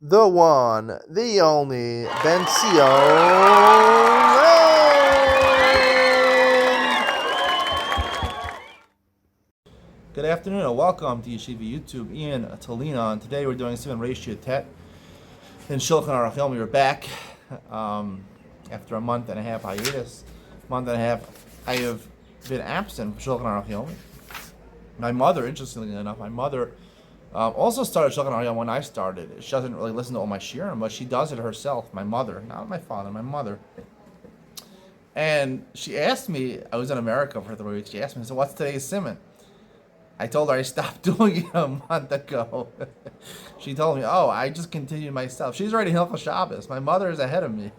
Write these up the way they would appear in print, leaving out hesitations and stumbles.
the one, the only, Bencio. Good afternoon and welcome to Yeshiva YouTube. Iyun to Lean On. Today we're doing Simon Ratio Tet in Shulchan Aruch Yomi. We were back after a month and a half hiatus. I have been absent from Shulchan Aruch Yomi. My mother, interestingly enough, also started Shulchan Aruch Yomi when I started. She doesn't really listen to all my shiurim, but she does it herself. My mother, not my father, my mother. And she asked me, I was in America for 3 weeks. She asked me, so what's today's Simon? I told her I stopped doing it a month ago. She told me, oh, I just continued myself. She's already Hilchos Shabbos. My mother is ahead of me.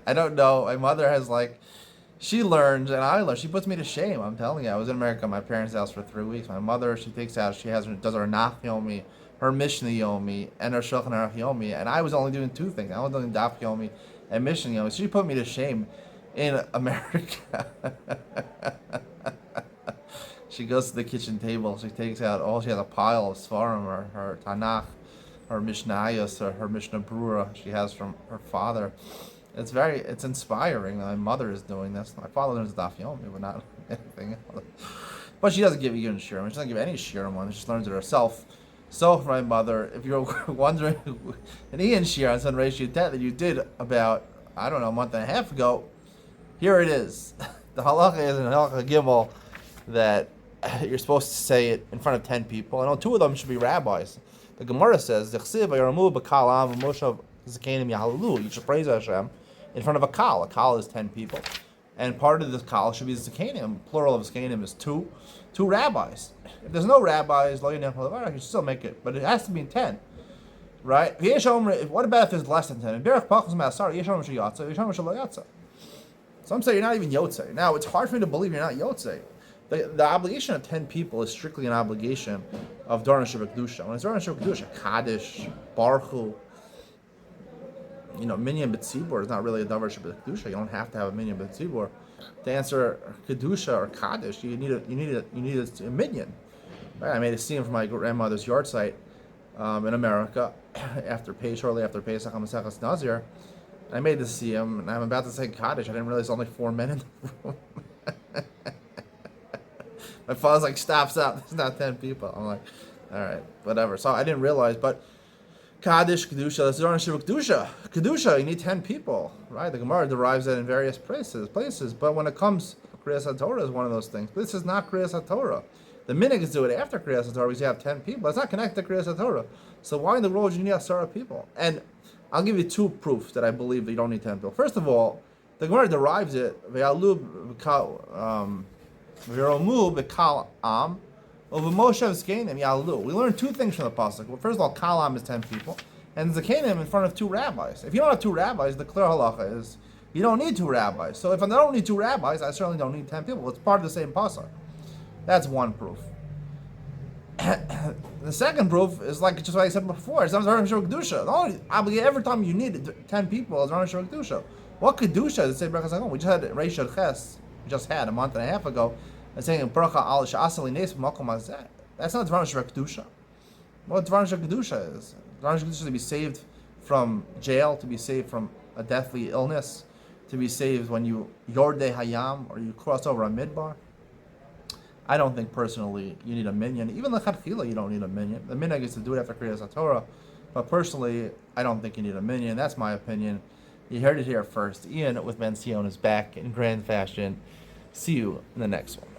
I don't know. My mother has she learns and I learn. She puts me to shame. I'm telling you. I was in America at my parents' house for 3 weeks. My mother, does her Nach Yomi, her Mishnah Yomi, and her Shulchan Aruch Yomi. And I was only doing two things. I was doing Daf Yomi and Mishnah Yomi. She put me to shame in America. She goes to the kitchen table. She takes out she has a pile of Svarim, her Tanakh, her Mishnayos, or her Mishnah Brura she has from her father. It's inspiring that my mother is doing this. My father learns Daf Yomi, but not anything else. But she doesn't give Iyun shiurim. She doesn't give any shiurim on. She just learns it herself. So for my mother, if you're wondering an Iyun shiur on Sun Ratio Tet that you did about, a month and a half ago, here it is. The halacha is in halacha gimel that you're supposed to say it in front of 10 people. I know 2 of them should be rabbis. The Gemara says, you should praise Hashem in front of a kal. A kal is 10 people. And part of this kal should be the zekanim. Plural of zekanim is 2 rabbis. If there's no rabbis, you should still make it. But it has to be 10. Right? What about if there's less than 10? Some say you're not even yotzei. Now, it's hard for me to believe you're not yotzei. The obligation of 10 people is strictly an obligation of Doron Shebekdusha. When it's Doron Shebekdusha, Kaddish, Baruch Minyan B'tzibur is not really a Doron Shebekdusha. You don't have to have a Minyan B'tzibur to answer Kedusha or Kaddish. You need a Minyan. Right? I made a scene from my grandmother's yard site in America shortly after Pesach HaMaseches Nazir. I made the siyum, and I'm about to say Kaddish. I didn't realize there's only 4 men in the room. My father's like, stop, there's not 10 people. I'm like, all right, whatever. So I didn't realize, but Kaddish, Kedusha, that's Doron Shebekdusha. Kedusha, you need 10 people, right? The Gemara derives that in various places. But when it comes, Kriyas HaTorah is one of those things. This is not Kriyas HaTorah. The minhag is do it after Kriyas HaTorah because you have 10 people. It's not connected to Kriyas HaTorah. So why in the world do you need 10 people? And I'll give you 2 proofs that I believe that you don't need 10 people. First of all, the Gemara derives it, V'yalu b'kal am, u'v'moshev zkenim yalu. We learn 2 things from the pasuk. Well, first of all, kal am is 10 people, and zkenim in front of 2 rabbis. If you don't have 2 rabbis, the clear halacha is you don't need 2 rabbis. So if I don't need 2 rabbis, I certainly don't need 10 people. It's part of the same pasuk. That's one proof. The second proof is just what I said before. It's not Doron Shebekdusha. The only obligation every time you need 10 people is Doron Shebekdusha. What Kedusha does it say Brachas HaGon? We just had Reish Ches. We just had a month and a half ago. And saying Bracha Al Sha'asali Nes Makom Hazeh. That's not Doron Shebekdusha. What Doron Shebekdusha is? Doron Shebekdusha is to be saved from jail, to be saved from a deathly illness, to be saved when you Yordei Hayam or you cross over a midbar. I don't think personally you need a minyan. Even l'chadchila you don't need a minyan. The minhag is to do it after Kriyas HaTorah. But personally, I don't think you need a minyan. That's my opinion. You heard it here first. Iyun with Bencio is back in grand fashion. See you in the next one.